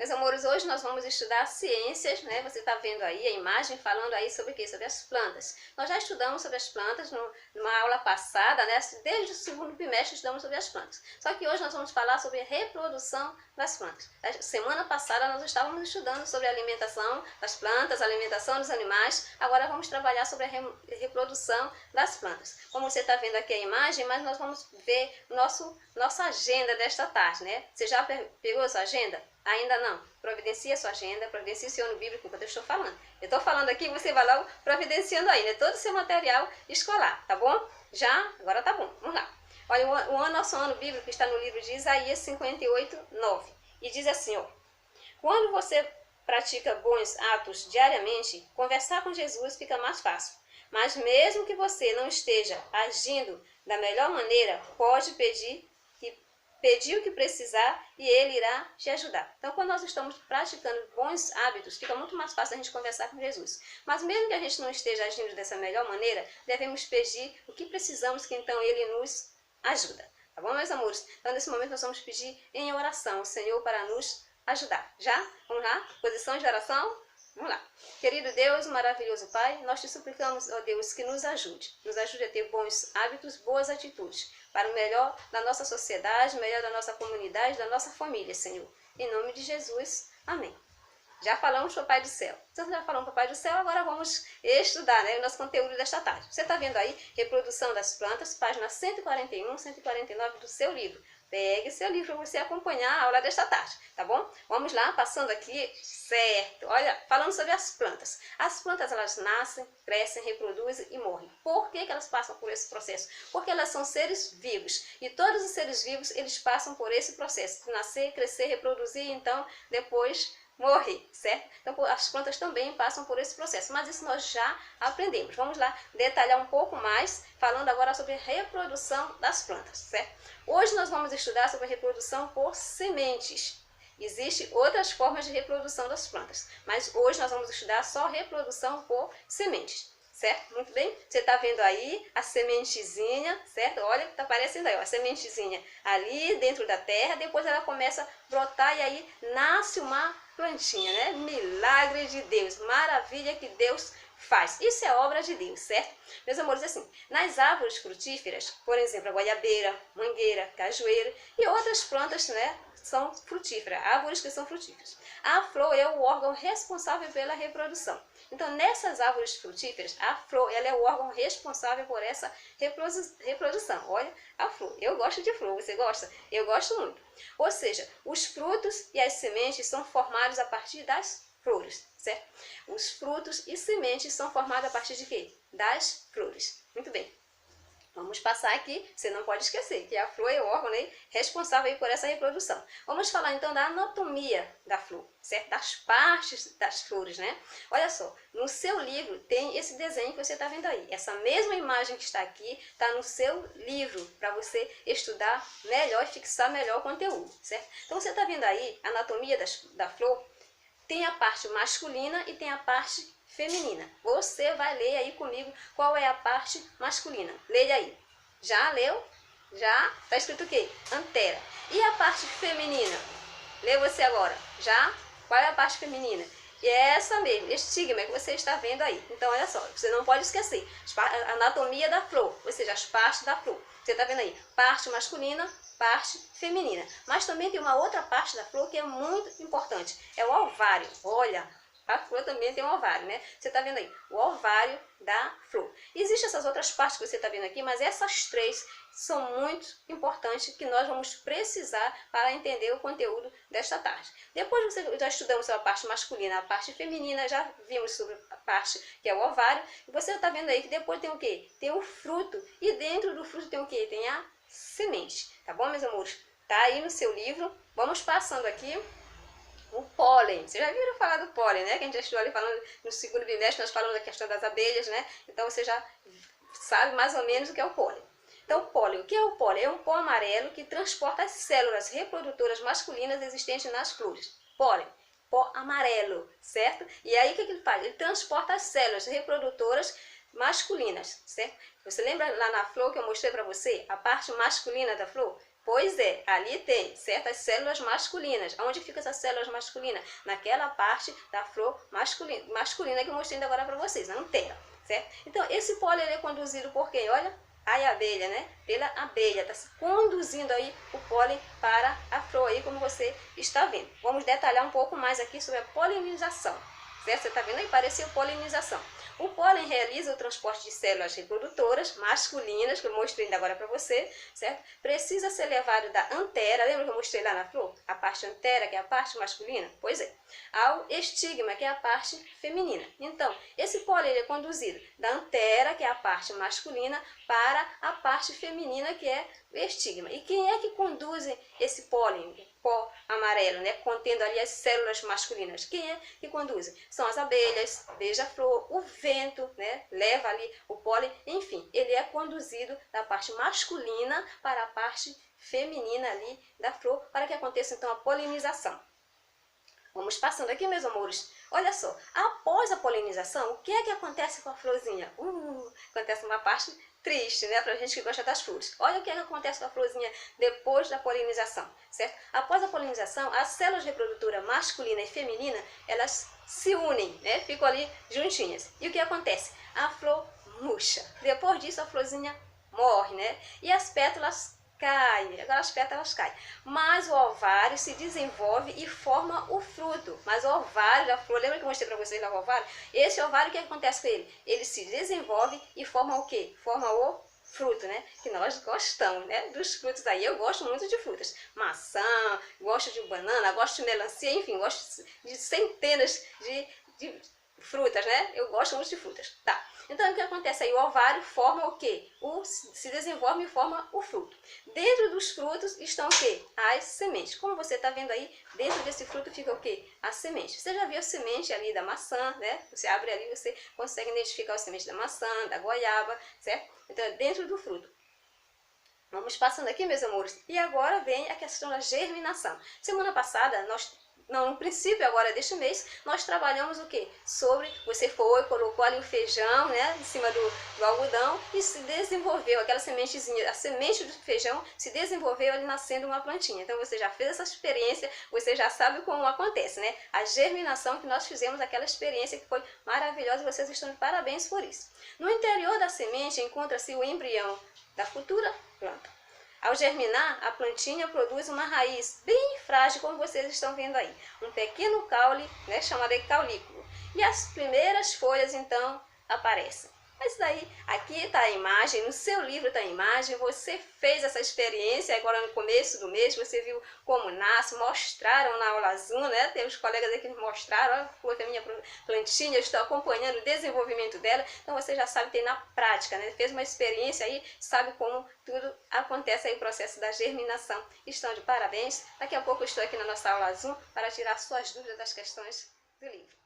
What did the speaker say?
Meus amores, hoje nós vamos estudar ciências, né? Você está vendo aí a imagem falando aí sobre o quê? Sobre as plantas. Nós já estudamos sobre as plantas numa aula passada, né? Desde o segundo bimestre estudamos sobre as plantas. Só que hoje nós vamos falar sobre a reprodução das plantas. A semana passada nós estávamos estudando sobre a alimentação das plantas, a alimentação dos animais. Agora vamos trabalhar sobre a reprodução das plantas. Como você está vendo aqui a imagem, mas nós vamos ver nossa agenda desta tarde, né? Você já pegou a sua agenda? Ainda não? Providencie a sua agenda, providencie o seu ano bíblico enquanto eu estou falando. Eu estou falando aqui, você vai logo providenciando aí, né? Todo o seu material escolar, tá bom? Já? Agora tá bom, vamos lá. Olha, nosso ano bíblico está no livro de Isaías 58, 9. E diz assim, ó. Quando você pratica bons atos diariamente, conversar com Jesus fica mais fácil. Mas mesmo que você não esteja agindo da melhor maneira, pode pedir o que precisar e ele irá te ajudar. Então, quando nós estamos praticando bons hábitos, fica muito mais fácil a gente conversar com Jesus. Mas mesmo que a gente não esteja agindo dessa melhor maneira, devemos pedir o que precisamos, que então ele nos ajuda. Tá bom, meus amores? Então, nesse momento, nós vamos pedir em oração ao Senhor para nos ajudar. Já? Vamos lá? Posição de oração? Vamos lá. Querido Deus, maravilhoso Pai, nós te suplicamos, ó Deus, que nos ajude. Nos ajude a ter bons hábitos, boas atitudes, para o melhor da nossa sociedade, o melhor da nossa comunidade, da nossa família, Senhor. Em nome de Jesus. Amém. Já falamos Papai do Céu. Então, já falamos Papai do Céu, agora vamos estudar, né, o nosso conteúdo desta tarde. Você está vendo aí, Reprodução das Plantas, página 141, 149 do seu livro. Pegue seu livro para você acompanhar a aula desta tarde, tá bom? Vamos lá, passando aqui, certo. Olha, falando sobre as plantas. As plantas, elas nascem, crescem, reproduzem e morrem. Por que elas passam por esse processo? Porque elas são seres vivos. E todos os seres vivos, eles passam por esse processo. Nascer, crescer, reproduzir e então, depois morrer, certo? Então, as plantas também passam por esse processo, mas isso nós já aprendemos. Vamos lá detalhar um pouco mais, falando agora sobre a reprodução das plantas, certo? Hoje nós vamos estudar sobre a reprodução por sementes. Existem outras formas de reprodução das plantas, mas hoje nós vamos estudar só reprodução por sementes. Certo? Muito bem? Você está vendo aí a sementezinha, certo? Olha o que está aparecendo aí, ó, a sementezinha ali dentro da terra, depois ela começa a brotar e aí nasce uma plantinha, né? Milagre de Deus, maravilha que Deus faz. Isso é obra de Deus, certo? Meus amores, assim, nas árvores frutíferas, por exemplo, a goiabeira, mangueira, cajueiro e outras plantas, né? São frutíferas, árvores que são frutíferas. A flor é o órgão responsável pela reprodução. Então, nessas árvores frutíferas, a flor ela é o órgão responsável por essa reprodução. Olha, a flor. Eu gosto de flor, você gosta? Eu gosto muito. Ou seja, os frutos e as sementes são formados a partir das flores, certo? Os frutos e sementes são formados a partir de quê? Das flores. Muito bem. Vamos passar aqui, você não pode esquecer que a flor é o órgão, né, responsável aí por essa reprodução. Vamos falar então da anatomia da flor, certo? Das partes das flores, né? Olha só, no seu livro tem esse desenho que você está vendo aí. Essa mesma imagem que está aqui está no seu livro para você estudar melhor e fixar melhor o conteúdo, certo? Então você está vendo aí a anatomia da flor, tem a parte masculina e tem a parte feminina. Você vai ler aí comigo qual é a parte masculina. Leia aí. Já leu? Já? Está escrito o quê? Antera. E a parte feminina? Lê você agora. Já? Qual é a parte feminina? E é essa mesmo, estigma que você está vendo aí. Então, olha só, você não pode esquecer. A anatomia da flor, ou seja, as partes da flor. Você está vendo aí? Parte masculina, parte feminina. Mas também tem uma outra parte da flor que é muito importante. É o ovário. Olha, a flor também tem um ovário, né? Você está vendo aí, o ovário da flor. Existem essas outras partes que você está vendo aqui, mas essas três são muito importantes que nós vamos precisar para entender o conteúdo desta tarde. Depois já estudamos sobre a parte masculina, a parte feminina, já vimos sobre a parte que é o ovário. E você está vendo aí que depois tem o quê? Tem o fruto. E dentro do fruto tem o quê? Tem a semente. Tá bom, meus amores? Tá aí no seu livro. Vamos passando aqui. O pólen. Vocês já viram falar do pólen, né? Que a gente já estudou ali falando no segundo bimestre, nós falamos da questão das abelhas, né? Então você já sabe mais ou menos o que é o pólen. Então, o pólen. O que é o pólen? É um pó amarelo que transporta as células reprodutoras masculinas existentes nas flores. Pólen. Pó amarelo, certo? E aí o que ele faz? Ele transporta as células reprodutoras masculinas, certo? Você lembra lá na flor que eu mostrei para você? A parte masculina da flor? Pois é, ali tem certas células masculinas. Onde ficam essas células masculinas? Naquela parte da flor masculina que eu mostrei agora para vocês, na antera, certo? Então, esse pólen ele é conduzido por quem? Olha, aí a abelha, né? Pela abelha, está conduzindo aí o pólen para a flor aí, como você está vendo. Vamos detalhar um pouco mais aqui sobre a polinização, certo? Você está vendo aí? Pareceu polinização. O pólen realiza o transporte de células reprodutoras masculinas, que eu mostrei ainda agora para você, certo? Precisa ser levado da antera, lembra que eu mostrei lá na flor? A parte antera, que é a parte masculina? Pois é. Ao estigma, que é a parte feminina. Então, esse pólen é conduzido da antera, que é a parte masculina, para a parte feminina, que é o estigma. E quem é que conduz esse pólen, pó amarelo, né, contendo ali as células masculinas? Quem é que conduz? São as abelhas, beija-flor, o vento, né, leva ali o pólen, enfim, ele é conduzido da parte masculina para a parte feminina ali da flor, para que aconteça então a polinização. Vamos passando aqui, meus amores. Olha só, após a polinização, o que é que acontece com a florzinha? Acontece uma parte triste, né? Pra gente que gosta das flores. Olha o que é que acontece com a florzinha depois da polinização, certo? Após a polinização, as células reprodutoras masculina e feminina, elas se unem, né? Ficam ali juntinhas. E o que acontece? A flor murcha. Depois disso, a florzinha morre, né? E as pétalas caem, agora as pétalas caem, mas o ovário se desenvolve e forma o fruto. Mas o ovário da flor, lembra que eu mostrei para vocês lá o ovário? Esse ovário, o que acontece com ele? Ele se desenvolve e forma o quê? Forma o fruto, né? Que nós gostamos, né? Dos frutos aí. Eu gosto muito de frutas. Maçã, gosto de banana, gosto de melancia, enfim, gosto de centenas de frutas, né? Eu gosto muito de frutas. Tá. Então, o que acontece aí? O ovário forma o quê? Se desenvolve e forma o fruto. Dentro dos frutos estão o quê? As sementes. Como você está vendo aí, dentro desse fruto fica o quê? A semente. Você já viu a semente ali da maçã, né? Você abre ali, você consegue identificar a semente da maçã, da goiaba, certo? Então, é dentro do fruto. Vamos passando aqui, meus amores. E agora vem a questão da germinação. Semana passada, no princípio agora deste mês, nós trabalhamos o quê? Sobre, você colocou ali o feijão, né, em cima do algodão e se desenvolveu aquela sementezinha, a semente do feijão se desenvolveu ali nascendo uma plantinha. Então você já fez essa experiência, você já sabe como acontece, né? A germinação que nós fizemos, aquela experiência que foi maravilhosa e vocês estão de parabéns por isso. No interior da semente encontra-se o embrião da futura planta. Ao germinar, a plantinha produz uma raiz bem frágil, como vocês estão vendo aí. Um pequeno caule, né, chamado de caulículo. E as primeiras folhas, então, aparecem. Mas daí, aqui está a imagem, no seu livro está a imagem, você fez essa experiência agora no começo do mês, você viu como nasce, mostraram na aula azul, né? Tem os colegas aqui que mostraram, olha, a minha plantinha, eu estou acompanhando o desenvolvimento dela, então você já sabe, tem na prática, né? Fez uma experiência aí, sabe como tudo acontece aí, o processo da germinação. Estão de parabéns, daqui a pouco eu estou aqui na nossa aula azul para tirar suas dúvidas das questões do livro.